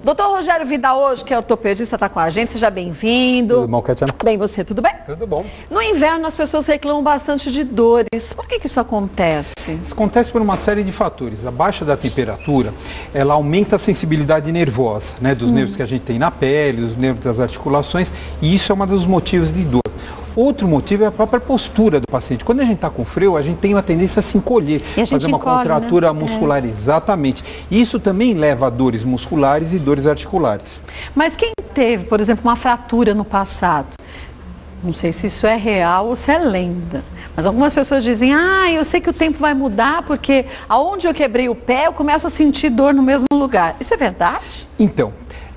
Doutor Rogério Vidal hoje, que é ortopedista, está com a gente. Seja bem-vindo. Tudo bom, Katia? Bem, você, tudo bem? Tudo bom. No inverno, as pessoas reclamam bastante de dores. Por que isso acontece? Isso acontece por uma série de fatores. A baixa da temperatura, ela aumenta a sensibilidade nervosa, né? Dos nervos que a gente tem na pele, dos nervos das articulações, e isso é um dos motivos de dor. Outro motivo é a própria postura do paciente. Quando a gente está com frio, a gente tem uma tendência a se encolher, fazer uma contratura muscular. Exatamente. Isso também leva a dores musculares e dores articulares. Mas quem teve, por exemplo, uma fratura no passado, não sei se isso é real ou se é lenda, mas algumas pessoas dizem, eu sei que o tempo vai mudar porque aonde eu quebrei o pé, eu começo a sentir dor no mesmo lugar. Isso é verdade? Então,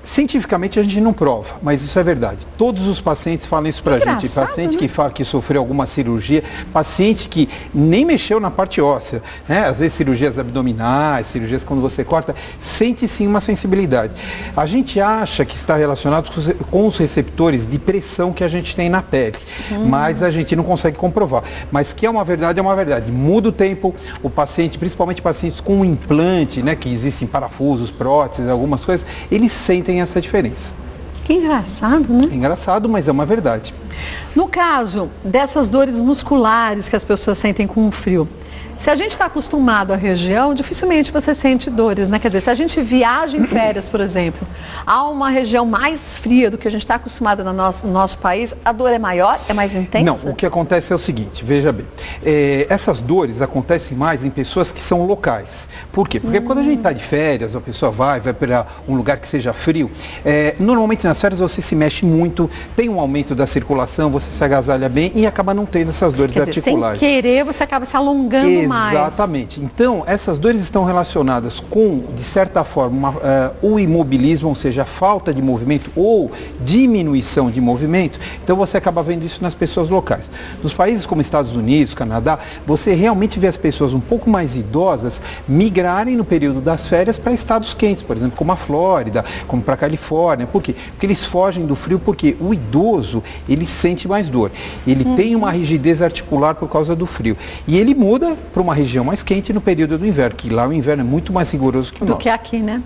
cientificamente a gente não prova, mas isso é verdade. Todos os pacientes falam isso pra gente. Paciente, né, que fala que sofreu alguma cirurgia, paciente que nem mexeu na parte óssea, né? Às vezes cirurgias abdominais, cirurgias quando você corta, sente sim uma sensibilidade. A gente acha que está relacionado com os receptores de pressão que a gente tem na pele, mas a gente não consegue comprovar. Mas que é uma verdade, é uma verdade. Muda o tempo, o paciente, principalmente pacientes com um implante, né, que existem parafusos, próteses, algumas coisas, eles sentem essa diferença. Que engraçado, né? É engraçado, mas é uma verdade. No caso dessas dores musculares que as pessoas sentem com o frio, se a gente está acostumado à região, dificilmente você sente dores, né? Quer dizer, se a gente viaja em férias, por exemplo, a uma região mais fria do que a gente está acostumado no nosso país, a dor é maior, é mais intensa? Não, o que acontece é o seguinte, veja bem, essas dores acontecem mais em pessoas que são locais. Por quê? Porque quando a gente está de férias, a pessoa vai para um lugar que seja frio, normalmente nas férias você se mexe muito, tem um aumento da circulação, você se agasalha bem e acaba não tendo essas dores articulares. Sem querer, você acaba se alongando mais. Exatamente. Então, essas dores estão relacionadas com, de certa forma, o imobilismo, ou seja, a falta de movimento ou diminuição de movimento. Então, você acaba vendo isso nas pessoas locais. Nos países como Estados Unidos, Canadá, você realmente vê as pessoas um pouco mais idosas migrarem no período das férias para estados quentes, por exemplo, como a Flórida, como para a Califórnia. Por quê? Porque eles fogem do frio, porque o idoso, ele sente mais dor. Ele tem uma rigidez articular por causa do frio. E ele muda para uma região mais quente no período do inverno, que lá o inverno é muito mais rigoroso que o nosso. Do que aqui, né?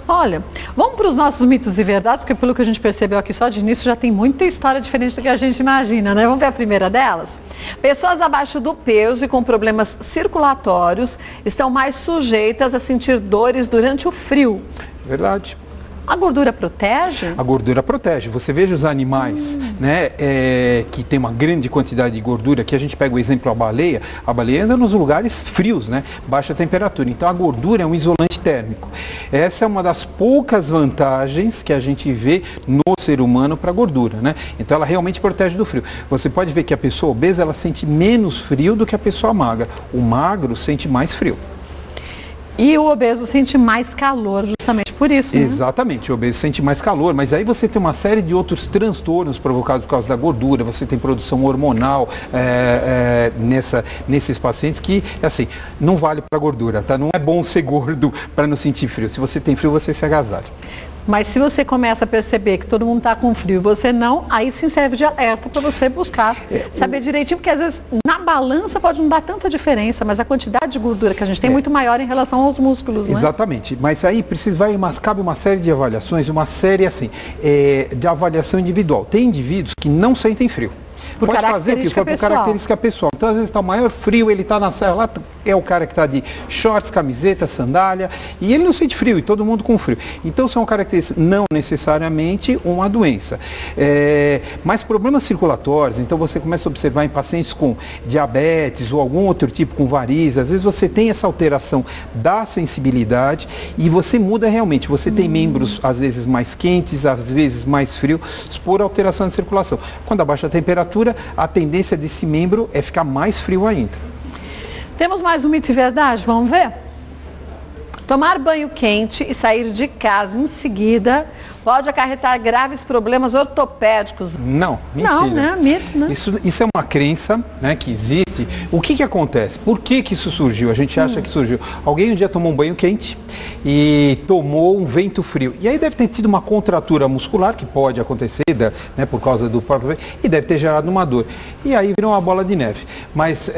Olha, vamos para os nossos mitos e verdades, porque pelo que a gente percebeu aqui só de início já tem muita história diferente do que a gente imagina, né? Vamos ver a primeira delas? Pessoas abaixo do peso e com problemas circulatórios estão mais sujeitas a sentir dores durante o frio. Verdade. A gordura protege? A gordura protege. Você veja os animais, né, que tem uma grande quantidade de gordura, que a gente pega o exemplo a baleia anda nos lugares frios, né, baixa temperatura. Então a gordura é um isolante térmico. Essa é uma das poucas vantagens que a gente vê no ser humano para a gordura, né? Então ela realmente protege do frio. Você pode ver que a pessoa obesa, ela sente menos frio do que a pessoa magra. O magro sente mais frio. E o obeso sente mais calor justamente por isso, né? Exatamente, o obeso sente mais calor, mas aí você tem uma série de outros transtornos provocados por causa da gordura, você tem produção hormonal nesses pacientes que, assim, não vale para a gordura, tá? Não é bom ser gordo para não sentir frio. Se você tem frio, você se agasalha. Mas se você começa a perceber que todo mundo está com frio e você não, aí sim serve de alerta para você buscar saber direitinho, porque às vezes na balança pode não dar tanta diferença, mas a quantidade de gordura que a gente tem é muito maior em relação aos músculos, né? Exatamente, mas aí cabe uma série de avaliações, uma série assim, de avaliação individual. Tem indivíduos que não sentem frio. Pode fazer o que for por característica pessoal. Então, às vezes está o maior frio, ele está na serra, lá é o cara que está de shorts, camiseta, sandália, e ele não sente frio, e todo mundo com frio. Então, são características, não necessariamente uma doença. Mas problemas circulatórios, então você começa a observar em pacientes com diabetes ou algum outro tipo, com varizes, às vezes você tem essa alteração da sensibilidade e você muda realmente. Você tem membros, às vezes, mais quentes, às vezes mais frios, por alteração da circulação. Quando abaixa a temperatura, a tendência desse membro é ficar mais frio ainda. Temos mais um mito e verdade? Vamos ver? Tomar banho quente e sair de casa em seguida pode acarretar graves problemas ortopédicos. Não, mentira. Não, né? Mito, né? Isso é uma crença, né, que existe. O que acontece? Por que isso surgiu? A gente acha que surgiu. Alguém um dia tomou um banho quente e tomou um vento frio. E aí deve ter tido uma contratura muscular, que pode acontecer, né, por causa do próprio vento, e deve ter gerado uma dor. E aí virou uma bola de neve. Mas,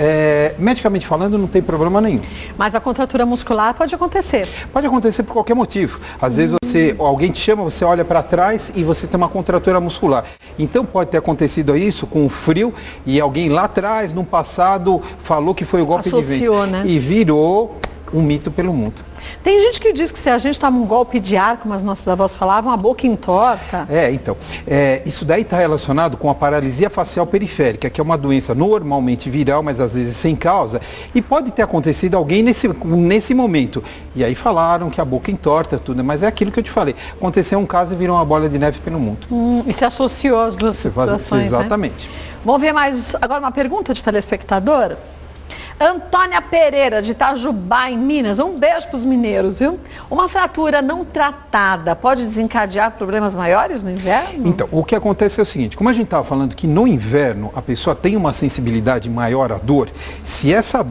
medicamente falando, não tem problema nenhum. Mas a contratura muscular pode acontecer. Pode acontecer por qualquer motivo. Às vezes alguém te chama, você olha para trás e você tem uma contratura muscular. Então pode ter acontecido isso com o frio e alguém lá atrás, no passado, falou que foi o golpe de vento. Né? E virou um mito pelo mundo. Tem gente que diz que se a gente toma um golpe de ar, como as nossas avós falavam, a boca entorta. Isso daí está relacionado com a paralisia facial periférica, que é uma doença normalmente viral, mas às vezes sem causa, e pode ter acontecido alguém nesse momento. E aí falaram que a boca entorta, tudo, mas é aquilo que eu te falei. Aconteceu um caso e virou uma bola de neve pelo mundo. E se associou às duas situações, exatamente. Né? Vamos ver mais agora uma pergunta de telespectador? Antônia Pereira, de Itajubá, em Minas. Um beijo para os mineiros, viu? Uma fratura não tratada pode desencadear problemas maiores no inverno? Então, o que acontece é o seguinte, como a gente estava falando que no inverno a pessoa tem uma sensibilidade maior à dor, se essa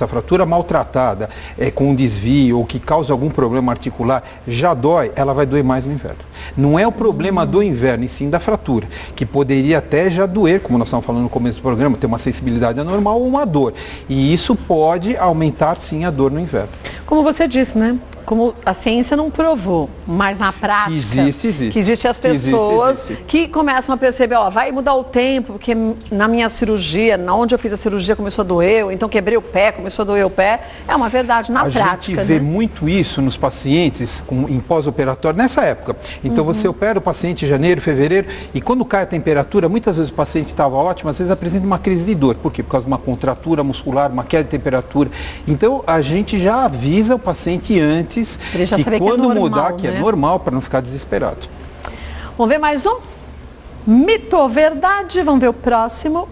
fratura maltratada com um desvio ou que causa algum problema articular, já dói, ela vai doer mais no inverno. Não é o problema do inverno, e sim da fratura, que poderia até já doer, como nós estávamos falando no começo do programa, ter uma sensibilidade anormal ou uma dor. E isso pode aumentar, sim, a dor no inverno. Como você disse, né? Como a ciência não provou, mas na prática... Existe. Que existe as pessoas que começam a perceber, vai mudar o tempo, porque na minha cirurgia, onde eu fiz a cirurgia começou a doer, então quebrei o pé, começou a doer o pé. É uma verdade, na prática. A gente vê muito isso nos pacientes em pós-operatório, nessa época. Então você opera o paciente em janeiro, fevereiro, e quando cai a temperatura, muitas vezes o paciente estava ótimo, às vezes apresenta uma crise de dor. Por quê? Por causa de uma contratura muscular, uma queda de temperatura. Então a gente já avisa o paciente antes que quando mudar, que é normal, para não ficar desesperado. Vamos ver mais um? Mito ou verdade? Vamos ver o próximo.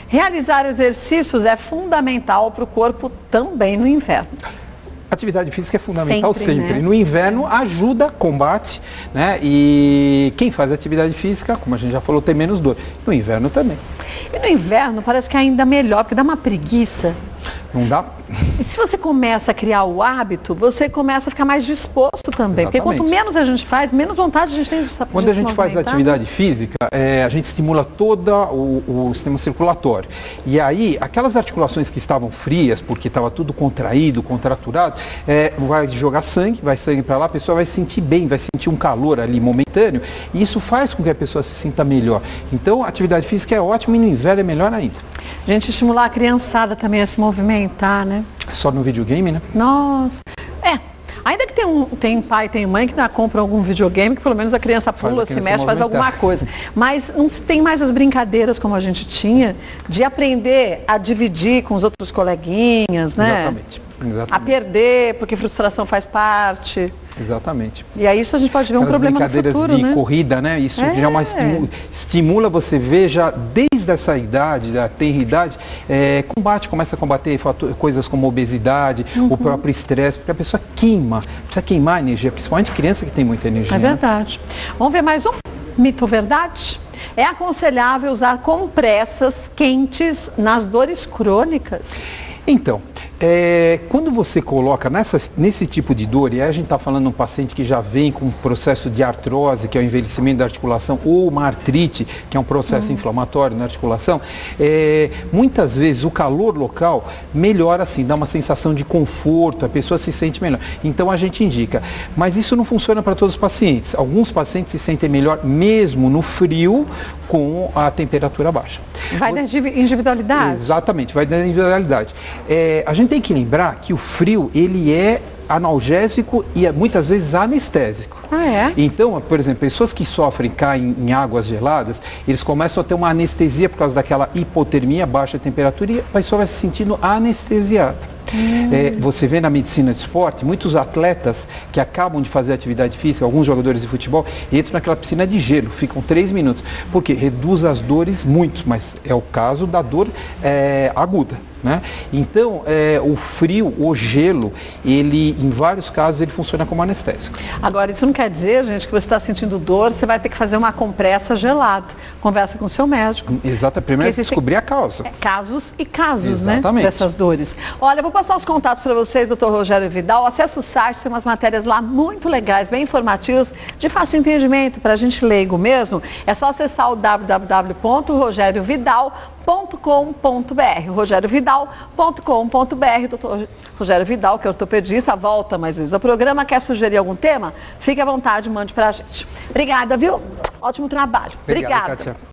Realizar exercícios é fundamental para o corpo também no inverno. Atividade física é fundamental sempre. Né? No inverno ajuda, combate, né? E quem faz atividade física, como a gente já falou, tem menos dor. No inverno também. E no inverno parece que é ainda melhor, porque dá uma preguiça. Não dá? E se você começa a criar o hábito, você começa a ficar mais disposto também. Exatamente. Porque quanto menos a gente faz, menos vontade a gente tem de se Quando a gente faz atividade física, a gente estimula todo o sistema circulatório. E aí, aquelas articulações que estavam frias, porque estava tudo contraído, contraturado, vai jogar sangue, vai sangue para lá, a pessoa vai se sentir bem, vai sentir um calor ali momentâneo. E isso faz com que a pessoa se sinta melhor. Então, a atividade física é ótima e no inverno é melhor ainda. A gente estimular a criançada também a se movimentar, né? Só no videogame, né? Nossa. Ainda que tem pai, tem mãe que compra algum videogame, que pelo menos a criança pula, se mexe, faz alguma coisa. Mas não tem mais as brincadeiras como a gente tinha, de aprender a dividir com os outros coleguinhas, né? Exatamente. A perder, porque frustração faz parte. Exatamente. E aí isso a gente pode ver um problema no futuro, brincadeiras de corrida, né? Isso já estimula você ver já desde essa idade, da tenridade, começa a combater coisas como obesidade, o próprio estresse, porque a pessoa precisa queimar energia, principalmente criança que tem muita energia. É verdade. Vamos ver mais um mito ou verdade? É aconselhável usar compressas quentes nas dores crônicas? Então, quando você coloca nesse tipo de dor, e aí a gente está falando de um paciente que já vem com um processo de artrose, que é o envelhecimento da articulação, ou uma artrite, que é um processo inflamatório na articulação, muitas vezes o calor local melhora assim, dá uma sensação de conforto, a pessoa se sente melhor. Então a gente indica. Mas isso não funciona para todos os pacientes. Alguns pacientes se sentem melhor mesmo no frio, com a temperatura baixa. Vai da individualidade? Exatamente, vai da individualidade. A gente tem que lembrar que o frio, ele é analgésico e muitas vezes anestésico. Então, por exemplo, pessoas que caem em águas geladas, eles começam a ter uma anestesia por causa daquela hipotermia, baixa temperatura, e a pessoa vai se sentindo anestesiada. Você vê na medicina de esporte, muitos atletas que acabam de fazer atividade física, alguns jogadores de futebol, entram naquela piscina de gelo, ficam 3 minutos, porque reduz as dores muito, mas é o caso da dor aguda. né? Então, o frio, o gelo, ele, em vários casos, ele funciona como anestésico. Agora, isso não quer dizer, gente, que você está sentindo dor, você vai ter que fazer uma compressa gelada. Conversa com o seu médico. Exato, primeiro é descobrir a causa. Casos e casos, exatamente, né, dessas dores. Olha, eu vou passar os contatos para vocês, doutor Rogério Vidal. Acesse o site, tem umas matérias lá muito legais, bem informativas, de fácil entendimento, para a gente leigo mesmo. É só acessar o www.rogeriovidal.com.br, rogeriovidal.com.br. Doutor Rogério Vidal, que é ortopedista, volta mais vezes ao programa. Quer sugerir algum tema? Fique à vontade, mande para a gente. Obrigada, viu? Ótimo trabalho. Obrigada. Kátia.